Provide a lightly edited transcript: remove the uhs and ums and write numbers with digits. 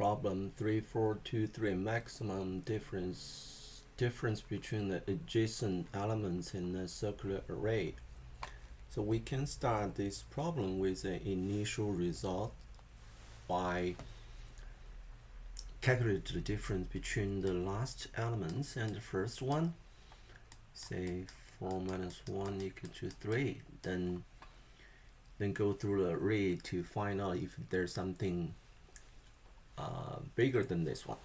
problem 3423, maximum difference between the adjacent elements in a circular array. So we can start this problem with an initial result by calculate the difference between the last elements and the first one. Say 4 minus 1 equal to 3. Then go through the array to find out if there's something bigger than this one.